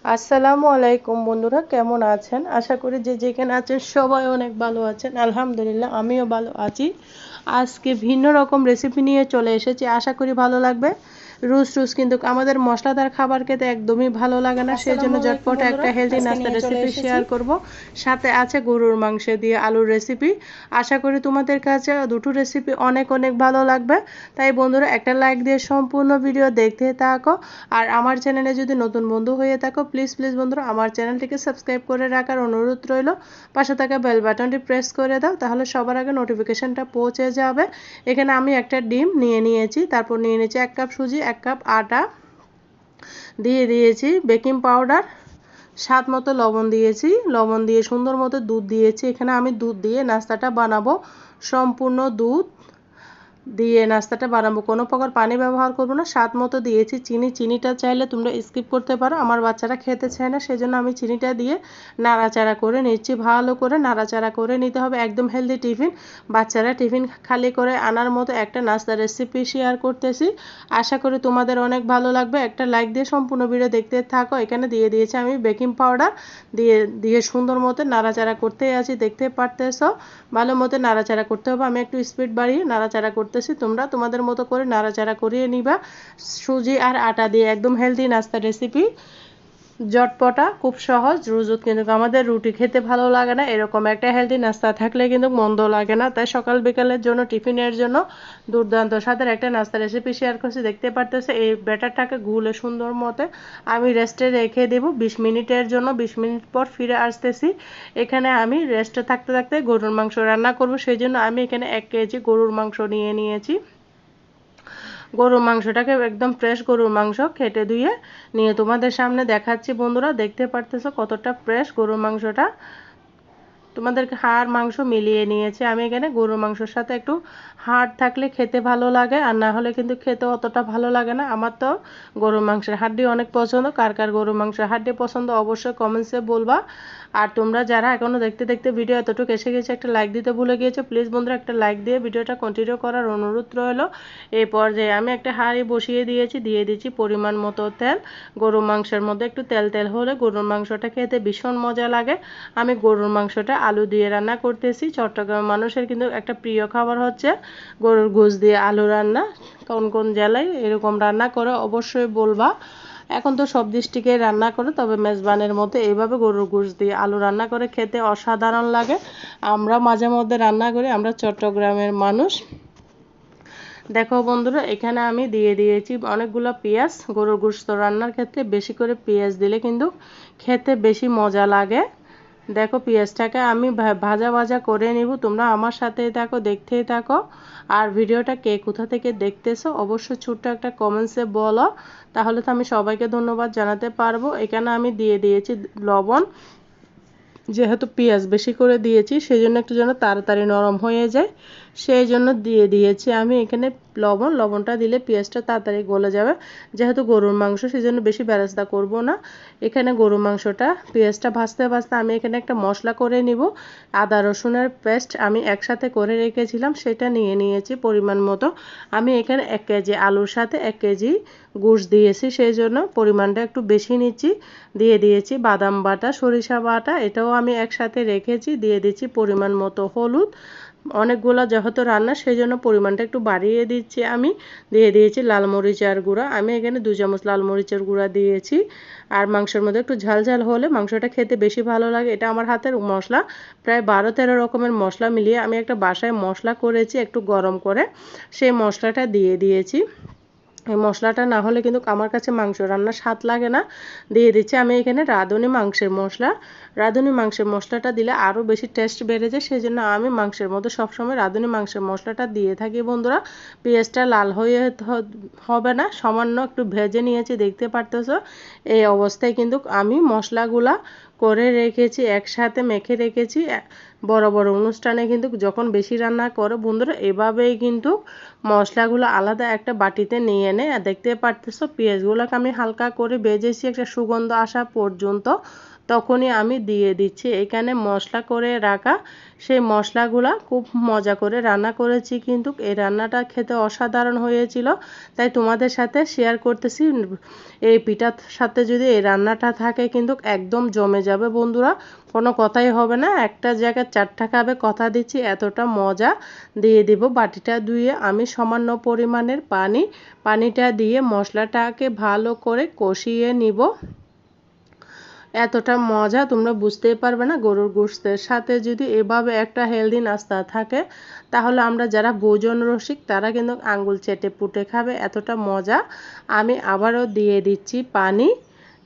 আসসালামু আলাইকুম বন্ধুরা, কেমন আছেন? আশা করি যে যেখানে আছেন সবাই অনেক ভালো আছেন। আলহামদুলিল্লাহ আমিও ভালো আছি। আজকে ভিন্ন রকম রেসিপি নিয়ে চলে এসেছি, আশা করি ভালো লাগবে। রোজ রোজ কিন্তু আমাদের মশলাদার খাবার খেতে একদমই ভালো লাগে না, সেই জন্য আসসালামু আলাইকুম ঝটপট বন্ধুরা, একটা হেলদি আজকে নাস্তা নিয়ে চলে রেসিপি এসেছি। শেয়ার করব। সাথে আছে গরুর মাংস দিয়ে আলুর রেসিপি। আশা করি তোমাদের কাছে দুটো রেসিপি অনেক অনেক ভালো লাগবে। তাই বন্ধুরা একটা লাইক দিয়ে সম্পূর্ণ ভিডিও দেখতে থাকো। আর আমার চ্যানেলে যদি নতুন বন্ধু হয়ে থাকো প্লিজ প্লিজ বন্ধুরা আমার চ্যানেলটিকে সাবস্ক্রাইব করে রাখার অনুরোধ রইল। পাশে থাকা বেল বাটনটি প্রেস করে দাও, তাহলে সবার আগে নোটিফিকেশনটা পৌঁছে যাবে। এখানে আমি একটা ডিম নিয়ে নিয়েছি, তারপর নিয়ে নিয়েছি 1 কাপ সুজি, 1 কাপ আটা, দিয়ে দিয়েছি বেকিং পাউডার, স্বাদ মতো লবণ দিয়েছি, লবণ দিয়ে সুন্দর মতো দুধ দিয়েছি। এখানে আমি দুধ দিয়ে নাস্তাটা বানাবো, সম্পূর্ণ দুধ দিয়ে নাস্তাটা বানাবো, কোনো প্রকার পানি ব্যবহার করবো না। স্বাদ মতো দিয়েছি চিনি, চিনিটা চাইলে তোমরা স্কিপ করতে পারো, আমার বাচ্চারা খেতে চায় না সেজন্য আমি চিনিটা দিয়ে নাড়াচাড়া করে নিচ্ছি। ভালো করে নাড়াচাড়া করে নিতে হবে, একদম হেলদি টিফিন, বাচ্চারা টিফিন খালি করে আনার মতো একটা নাস্তার রেসিপি শেয়ার করতেছি। আশা করি তোমাদের অনেক ভালো লাগবে। একটা লাইক দিয়ে সম্পূর্ণ ভিডিও দেখতে থাকো। এখানে দিয়ে দিয়েছি আমি বেকিং পাউডার, দিয়ে দিয়ে সুন্দর মতো নাড়াচাড়া করতে আছি, দেখতে পারতেছো। ভালো মতো নাড়াচাড়া করতে হবে, আমি একটু স্পিড বাড়িয়ে নাড়াচাড়া করতেছি, তোমরা তোমাদের মতো করে নাড়াচাড়া করিয়ে নিবা। সুজি আর আটা দিয়ে একদম হেলদি নাস্তা রেসিপি, জটপটা, খুব সহজ। রোজ কিন্তু আমাদের রুটি খেতে ভালো লাগে না, এরকম একটা হেলদি নাস্তা থাকলে কিন্তু মন্দ লাগে না। তাই সকাল বিকালের জন্য টিফিনের জন্য দুর্দান্ত স্বাদের একটা নাস্তা রেসিপি শেয়ার করছি, দেখতে পারতেছে। এই ব্যাটারটাকে গুলে সুন্দর মতো আমি রেস্টে রেখে দেব 20 মিনিটের জন্য। 20 মিনিট পর ফিরে আসতেছি। এখানে আমি রেস্টে থাকতে থাকতে গরুর মাংস রান্না করব, সেই জন্য আমি এখানে 1 কেজি গরুর মাংস নিয়ে নিয়েছি। গরুর মাংসটাকে একদম ফ্রেশ গরুর মাংস কেটে ধুয়ে নিয়ে তোমাদের সামনে দেখাচ্ছি। বন্ধুরা দেখতে পারতেছো কতটা ফ্রেশ গরুর মাংসটা। তোমাদেরকে হাড় মাংস মিলিয়ে নিয়েছি আমি এখানে। গরুর মাংসের সাথে একটু হাড় থাকলে খেতে ভালো লাগে, আর না হলে কিন্তু খেতে অতটা ভালো লাগে না। আমার তো গরুর মাংসের হাড্ডি অনেক পছন্দ। কার কার গরুর মাংসের হাড্ডি পছন্দ অবশ্যই কমেন্টসে বলবা। আর তোমরা যারা এখনো দেখতে দেখতে ভিডিও এতটুকু এসে গেছে, একটা লাইক দিতে ভুলে গিয়েছো, প্লিজ বন্ধুরা একটা লাইক দিয়ে ভিডিওটা কন্টিনিউ করার অনুরোধ রইল। এই পর্যায়ে আমি একটা হাঁড়ি বসিয়ে দিয়েছি, দিয়ে দিচ্ছি পরিমাণ মতো তেল। গরুর মাংসের মধ্যে একটু তেল তেল হলে গরুর মাংসটা খেতে ভীষণ মজা লাগে। আমি গরুর মাংসটা আলু দিয়ে রান্না করতেছি। চট্টগ্রাম মানুষের কিন্তু একটা প্রিয় খাবার হচ্ছে গরুর গোশত দিয়ে আলু রান্না। কোন কোন জেলায় এরকম রান্না করে অবশ্যই বলবা। এখন তো সব ডিস্ট্রিক্টে রান্না করে, তবে মেজবানের মধ্যে এইভাবে গরুর গোশত দিয়ে আলু রান্না করে খেতে অসাধারণ লাগে। আমরা মাঝে মধ্যে রান্না করি, আমরা চট্টগ্রামের মানুষ। দেখো বন্ধুরা এখানে আমি দিয়ে দিয়েছি অনেকগুলো পেঁয়াজ। গরুর গোশত রান্নার ক্ষেত্রে বেশি করে পেঁয়াজ দিলে কিন্তু খেতে বেশি মজা লাগে। দেখো পেঁয়াজটাকে আমি ভাজা ভাজা করে নিব, তোমরা আমার সাথেই থাকো, দেখতেই থাকো। আর ভিডিওটা কে কোথা থেকে দেখতেছো অবশ্যই ছোট্ট একটা কমেন্টসে বলো, তাহলে তো আমি সবাইকে ধন্যবাদ জানাতে পারবো। এখানে আমি দিয়ে দিয়েছি লবণ, যেহেতু পেঁয়াজ বেশি করে দিয়েছি সেই জন্য একটু যেন তাড়াতাড়ি নরম হয়ে যায়, সেই জন্য দিয়ে দিয়েছি আমি এখানে লবণ। লবণটা দিলে পেঁয়াজটা তাড়াতাড়ি গলে যাবে। যেহেতু গরুর মাংস সেই জন্য বেশি বেরেস্তা করব না। এখানে গরুর মাংসটা পেঁয়াজটা ভাজতে ভাজতে আমি এখানে একটা মশলা করে নিব। আদা রসুনের পেস্ট আমি একসাথে করে রেখেছিলাম, সেটা নিয়ে নিয়েছি পরিমাণ মতো। আমি এখানে 1 কেজি আলুর সাথে 1 কেজি গোশত দিয়েছি, সেই জন্য পরিমাণটা একটু বেশি নিচ্ছি। দিয়ে দিয়েছি বাদাম বাটা, সরিষা বাটা, এটাও আমি একসাথে রেখেছি। দিয়ে দিচ্ছি পরিমাণ মতো হলুদ। অনেকগুলো যেহেতু রান্না সেই জন্য পরিমাণটা একটু বাড়িয়ে দিচ্ছি আমি। দিয়ে দিয়েছি লাল মরিচের গুঁড়া, আমি এখানে 2 চামচ লাল মরিচের গুঁড়া দিয়েছি। আর মাংসের মধ্যে একটু ঝাল ঝাল হলে মাংসটা খেতে বেশি ভালো লাগে। এটা আমার হাতের মশলা, প্রায় 12-13 রকমের মশলা মিলিয়ে আমি একটা বাসায় মশলা করেছি একটু গরম করে, সেই মশলাটা দিয়ে দিয়েছি। এই মশলাটা না হলে কিন্তু আমার কাছে মাংস রান্নার স্বাদ লাগে না। দিয়ে দিচ্ছি আমি এখানে রাঁধুনি মাংসের মশলা। রাঁধুনি মাংসের মশলাটা দিলে আরও বেশি টেস্ট বেড়ে যায়, সেই জন্য আমি মাংসের মধ্যে সবসময় রাঁধুনি মাংসের মশলাটা দিয়ে থাকি। বন্ধুরা পেঁয়াজটা লাল হয়ে হবে না, সামান্য একটু ভেজে নিয়েছি, দেখতে পারতেছো। এই অবস্থায় কিন্তু আমি মশলাগুলা করে রেখেছি, একসাথে মেখে রেখেছি। বড় বড় অনুষ্ঠানে কিন্তু যখন বেশি রান্না করো বন্ধুরা এভাবেই কিন্তু মশলাগুলো আলাদা একটা বাটিতে নিয়ে নেয়। আর দেখতে পারতেছো পেঁয়াজগুলোকে আমি হালকা করে ভেজেছি একটা সুগন্ধ আসা পর্যন্ত। তখনই আমি দিয়ে দিচ্ছি এখানে মশলা করে রাখা সেই মশলাগুলা। খুব মজা করে রান্না করেছি, কিন্তু এই রান্নাটা খেতে অসাধারণ হয়েছিল, তাই তোমাদের সাথে শেয়ার করতেছি। এই পিঠার সাথে যদি এই রান্নাটা থাকে কিন্তু একদম জমে যাবে বন্ধুরা, কোনো কথাই হবে না। একটা জায়গায় 4টা খাবে, কথা দিচ্ছি, এতটা মজা। দিয়ে দিব বাটিটা ধুয়ে আমি সামান্য পরিমাণের পানিটা দিয়ে মশলাটাকে ভালো করে কষিয়ে নিব। এতটা মজা তোমরা বুঝতেই পারবে না। গরুর গোশতের সাথে যদি এভাবে একটা হেলদি নাস্তা থাকে, তাহলে আমরা যারা ভোজন রসিক তারা কিন্তু আঙ্গুল চেটে পুটে খাবে, এতটা মজা। আমি আবারও দিয়ে দিচ্ছি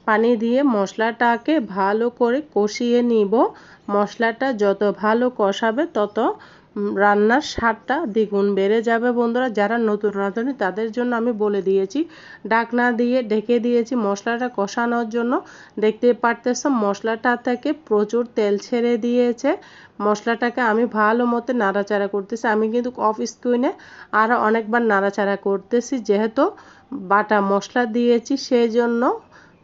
পানি দিয়ে মশলাটাকে ভালো করে কষিয়ে নিব। মশলাটা যত ভালো কষাবে তত রান্নার স্বাদটা দ্বিগুণ বেড়ে যাবে বন্ধুরা। যারা নতুন রাঁধুনি তাদের জন্য আমি বলে দিয়েছি, ঢাকনা দিয়ে ঢেকে দিয়েছি মশলাটা কষানোর জন্য। দেখতে পারতেছো মশলাটা থেকে প্রচুর তেল ছেড়ে দিয়েছে। মশলাটাকে আমি ভালো মতো নাড়াচাড়া করতেছি। আমি কিন্তু অফ স্ক্রিনে আরও অনেকবার নাড়াচাড়া করতেছি, যেহেতু বাটা মশলা দিয়েছি সেই জন্য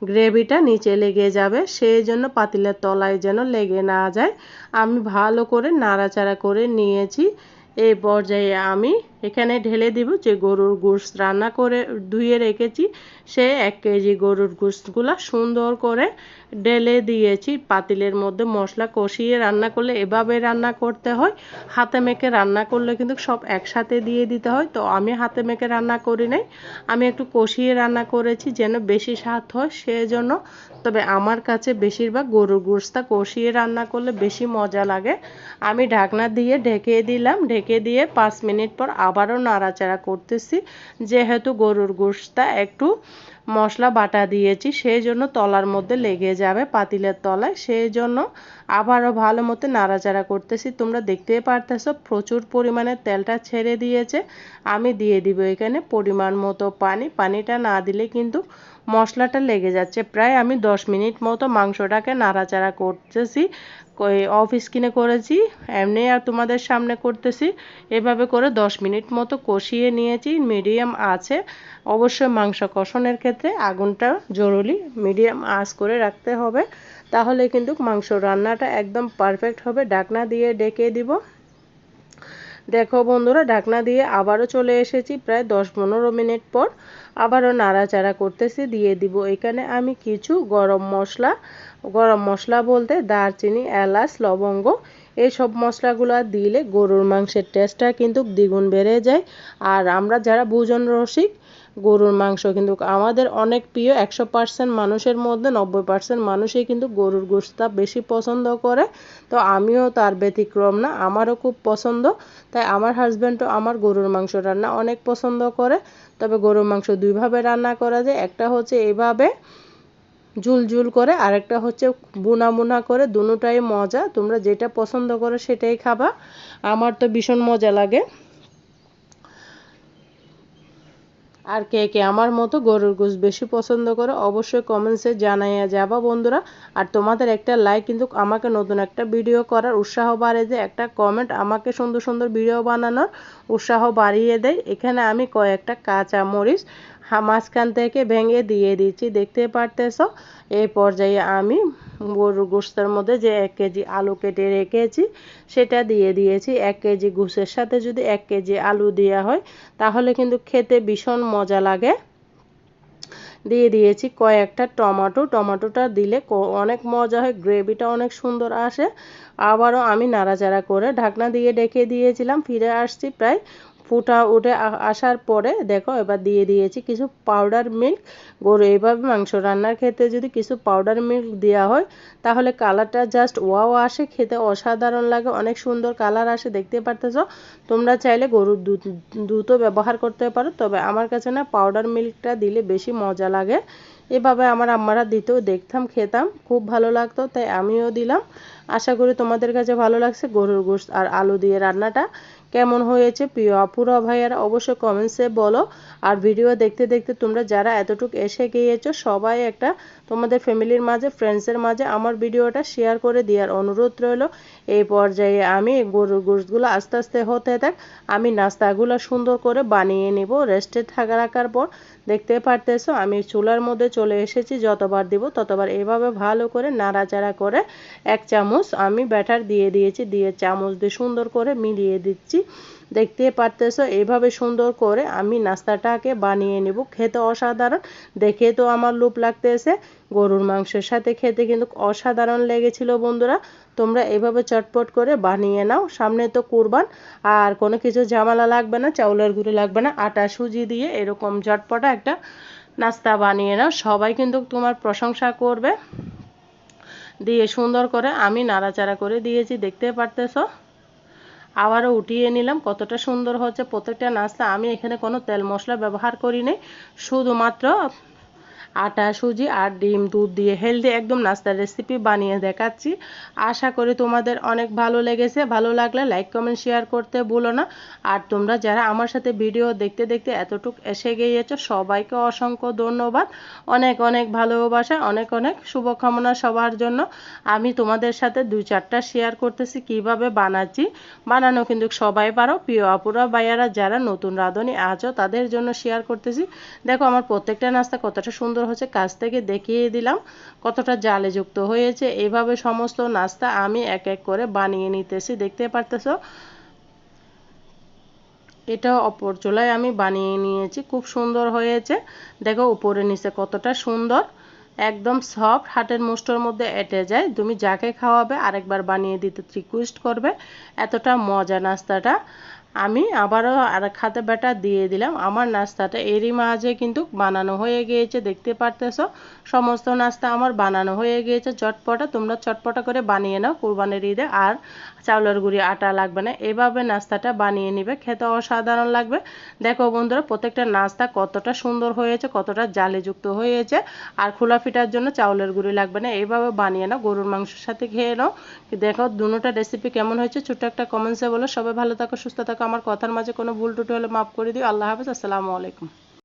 গ্রেভিটা নিচে লেগে যাবে, সেই জন্য পাতিলের তলায় যেন লেগে না যায়। আমি ভালো করে নাড়াচাড়া করে নিয়েছি। এই পর্যায়ে আমি এখানে ঢেলে দিব যে গরুর গোশত রান্না করে ধুয়ে রেখেছি, সেই 1 কেজি গরুর গোশতগুলো সুন্দর করে ঢেলে দিয়েছি পাতিলের মধ্যে। মশলা কষিয়ে রান্না করলে এভাবে রান্না করতে হয়, হাতে মেখে রান্না করলে কিন্তু সব একসাথে দিয়ে দিতে হয়। তো আমি হাতে মেখে রান্না করি নাই, আমি একটু কষিয়ে রান্না করেছি যেন বেশি স্বাদ হয় সেজন্য। তবে আমার কাছে বেশিরভাগ গরুর গোশতটা কষিয়ে রান্না করলে বেশি মজা লাগে। আমি ঢাকনা দিয়ে ঢেকে দিলাম, ঢেকে দিয়ে 5 মিনিট পর আবারও নাড়াচাড়া করতেছি। যেহেতু গরুর গোশতটা একটু মশলা বাটা দিয়েছি সেই জন্য তলার মধ্যে লেগে যাবে পাতিলের তলায়, সেই জন্য আবারও ভালো মতো নাড়াচাড়া করতেছি। তোমরা দেখতেই পারতেছো প্রচুর পরিমাণে তেলটা ছেড়ে দিয়েছে। আমি দিয়ে দিব এখানে পরিমাণ মতো পানিটা না দিলে কিন্তু মশলাটা লেগে যাচ্ছে। প্রায় আমি 10 মিনিট মতো মাংসটাকে নাড়াচাড়া করতেছি। অফ স্ক্রিনে করেছি, এমনি আর তোমাদের সামনে করতেছি। এভাবে করে 10 মিনিট মতো কষিয়ে নিয়েছি মিডিয়াম আছে। অবশ্যই মাংস কষানোর ক্ষেত্রে আগুনটা জরুরি মিডিয়াম আঁচ করে রাখতে হবে, তাহলে কিন্তু মাংস রান্নাটা একদম পারফেক্ট হবে। ঢাকনা দিয়ে ঢেকে দিব। দেখো বন্ধুরা, ঢাকনা দিয়ে আবারও চলে এসেছি প্রায় 10-15 মিনিট পর। আবারও নাড়াচাড়া করতেছি। দিয়ে দিব এখানে আমি কিছু গরম মশলা বলতে দারচিনি, এলাচ, লবঙ্গ, এই সব মশলাগুলো দিলে গরুর মাংসের টেস্টটা কিন্তু দ্বিগুণ বেড়ে যায়। আর আমরা যারা ভোজন রসিক, গরুর মাংস কিন্তু আমাদের অনেক প্রিয়। 100% মানুষের মধ্যে 90% মানুষই কিন্তু গরুর গোশতটা বেশি পছন্দ করে। তো আমিও তার ব্যতিক্রম না, আমারও খুব পছন্দ। তাই আমার হাজব্যান্ডও আমার গরুর মাংস রান্না অনেক পছন্দ করে। তবে গরুর মাংস দুইভাবে রান্না করা যায়, একটা হচ্ছে এভাবে ঝুল করে, আরেকটা হচ্ছে বুনা করে। দুটোটাই মজা, তোমরা যেটা পছন্দ করো সেটাই খাবা। আমার তো ভীষণ মজা লাগে। আর কে কে আমার মতো গরুর গোশত বেশি পছন্দ করে অবশ্যই কমেন্টসে জানাইয়া যাবা বন্ধুরা। আর তোমাদের একটা লাইক কিন্তু আমাকে নতুন একটা ভিডিও করার উৎসাহ বাড়িয়ে দেয়, একটা কমেন্ট আমাকে সুন্দর সুন্দর ভিডিও বানানোর উৎসাহ বাড়িয়ে দেয়। এখানে আমি কয়েকটা কাঁচা মরিচ মাঝখান থেকে ভেঙে দিয়ে দিচ্ছি, দেখতে পারতেছো। এই পর্যায়ে আমি গরুর গোশতের মধ্যে যে 1 কেজি আলু কেটে রেখেছি সেটা দিয়ে দিয়েছি। 1 কেজি গোশতের সাথে যদি 1 কেজি আলু দেওয়া হয় তাহলে কিন্তু খেতে ভীষণ মজা লাগে। দিয়ে দিয়েছি কয়েকটা টমেটোটা দিলে অনেক মজা হয়, গ্রেভিটা অনেক সুন্দর আসে। আবারও আমি নাড়াচাড়া করে ঢাকনা দিয়ে ঢেকে দিয়েছিলাম। ফিরে আসছি প্রায় ফুটা উঠে আসার পরে, দেখো এবার দিয়ে দিয়েছি কিছু পাউডার মিল্ক। গরু এইভাবে মাংস রান্নার ক্ষেত্রে যদি কিছু পাউডার মিল্ক দেওয়া হয় তাহলে কালারটা জাস্ট ওয়াও আসে, খেতে অসাধারণ লাগে, অনেক সুন্দর কালার আসে। দেখতে পারতেছো, তোমরা চাইলে গরুর দুধও ব্যবহার করতে পারো, তবে আমার কাছে না পাউডার মিল্কটা দিলে বেশি মজা লাগে। এভাবে আমার আম্মারা দিতেও দেখতাম, খেতাম, খুব ভালো লাগতো, তাই আমিও দিলাম। আশা করি তোমাদের কাছে ভালো লাগছে গরুর গোশত আর আলু দিয়ে রান্নাটা। কেমন হয়েছে প্রিয় আপুরা ভাইয়ারা অবশ্যই কমেন্টসে বলো। আর ভিডিও দেখতে দেখতে তোমরা যারা এতটুকু এসে গিয়েছো সবাই একটা তোমাদের ফ্যামিলির মাঝে ফ্রেন্ডসের মাঝে আমার ভিডিওটা শেয়ার করে দেওয়ার অনুরোধ রইল। এই পর্যায়ে আমি গরুর গোশতগুলো আস্তে আস্তে হতে থাক, আমি নাস্তাগুলো সুন্দর করে বানিয়ে নিব রেস্টে রাখার পর। দেখতে পারতেছো আমি চুলার মধ্যে চলে এসেছি, যতবার দিব ততবার এভাবে ভালো করে নাড়াচাড়া করে 1 চামচ আমি ব্যাটার দিয়ে দিয়েছি, দিয়ে চামচ দিয়ে সুন্দর করে মিলিয়ে দিচ্ছি। দেখতে পারতেছো এইভাবে সুন্দর করে আমি নাস্তাটাকে বানিয়ে নেব। খেতে অসাধারণ, দেখে তো আমার লোভ লাগতেছে। গরুর মাংসের সাথে খেতে কিন্তু অসাধারণ লেগেছিল বন্ধুরা। তোমরা এইভাবে চটপট করে বানিয়ে নাও, সামনে তো কুরবান, আর কোনো কিছু ঝামেলা লাগবে না, চাউলের গুঁড়ি লাগবে না, আটা সুজি দিয়ে এরকম চটপটা একটা নাস্তা বানিয়ে নাও, সবাই কিন্তু তোমার প্রশংসা করবে। দিয়ে সুন্দর করে আমি নাড়াচাড়া করে দিয়েছি, দেখতে পারতেছো। আবারও উঠিয়ে নিলাম, কতটা সুন্দর হচ্ছে প্রত্যেকটা নাস্তা। আমি এখানে কোনো তেল মশলা ব্যবহার করিনি, শুধুমাত্র আটা সুজি আর ডিম দুধ দিয়ে হেলদি একদম নাস্তার রেসিপি বানিয়ে দেখাচ্ছি। আশা করি তোমাদের অনেক ভালো লেগেছে। ভালো লাগলে লাইক কমেন্ট শেয়ার করতে ভুলো না। আর তোমরা যারা আমার সাথে ভিডিও দেখতে দেখতে এতটুক এসে গিয়েছো সবাইকে অসংখ্য ধন্যবাদ, অনেক অনেক ভালোবাসা, অনেক অনেক শুভকামনা সবার জন্য। আমি তোমাদের সাথে 2-4টা শেয়ার করতেছি কিভাবে বানাচ্ছি। বানানো কিন্তু সবাই পারো, প্রিয় আপুরা ভাইয়ারা যারা নতুন রাঁধুনি আছো তাদের জন্য শেয়ার করতেছি। দেখো আমার প্রত্যেকটা নাস্তা কতটা সুন্দর হচ্ছে, কাছ থেকে দেখিয়ে দিলাম কতটা জালে যুক্ত হয়েছে। এইভাবে সমস্ত নাস্তা আমি এক এক করে বানিয়ে নিতেছি, দেখতে পারতেছো। এটা অপর চুলায় আমি বানিয়ে নিয়েছি, খুব সুন্দর হয়েছে। দেখো উপরে নিচে কতটা সুন্দর, একদম সফট, হাতের মুঠোর মধ্যে এঁটে যায়। তুমি যাকে খাওয়াবে আরেকবার বানিয়ে দিতে রিকোয়েস্ট করবে, এতটা মজা নাস্তাটা। আমি আবারও আরেক হাতে ব্যাটার দিয়ে দিলাম। আমার নাস্তাটা এরই মাঝে কিন্তু বানানো হয়ে গিয়েছে, দেখতে পারতেছো। সমস্ত নাস্তা আমার বানানো হয়ে গিয়েছে চটপটা। তোমরা চটপটা করে বানিয়ে নাও কুরবানির ঈদে, আর চাউলের গুঁড়ি আটা লাগবে না, এভাবে নাস্তাটা বানিয়ে নিবে, খেতে অসাধারণ লাগবে। দেখো বন্ধুরা প্রত্যেকটা নাস্তা কতটা সুন্দর হয়েছে, কতটা জালিযুক্ত হয়েছে। আর খোলা ফিটার জন্য চাউলের গুঁড়ি লাগবে না, এইভাবে বানিয়ে নাও, গরুর মাংসের সাথে খেয়ে নাও। দেখো দুটোটা রেসিপি কেমন হয়েছে ছোট্ট একটা কমেন্টসে বলো। সবাই ভালো থাকো, সুস্থ থাকো, আমার কথার মাঝে কোনো ভুল ত্রুটি হলে মাফ করে দিও। আল্লাহ হাফেজ, আসসালামু আলাইকুম।